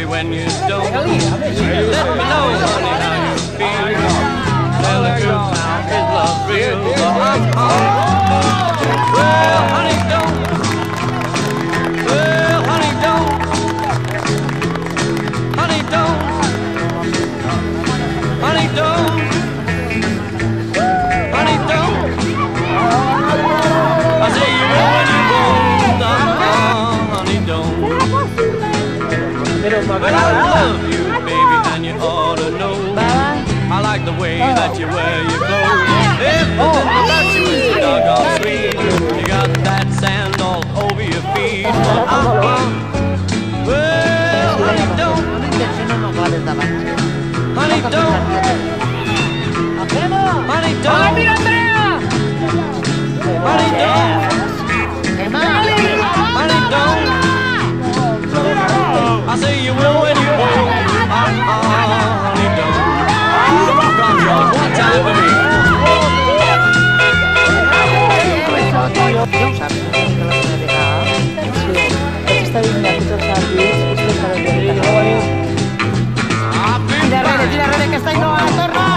when you don't. Let me know, honey, how you feel. Tell the truth now, is love real? Well, honey, don't. Well, honey, don't. Honey, don't. Honey, don't. Honey, don't. I say you will when you won't. Honey, don't. But I love you, baby, and you ought to know. I like the way that you wear your clothes. Everything about you is doggone sweet. You got that sand all over your feet. Well, honey, don't. Honey, don't. Honey, don't. Honey, don't. Honey, don't. I say you will when you won't. Honey, don't. Come, George, one time for me. Tira rere, que està Ainhoa, torna!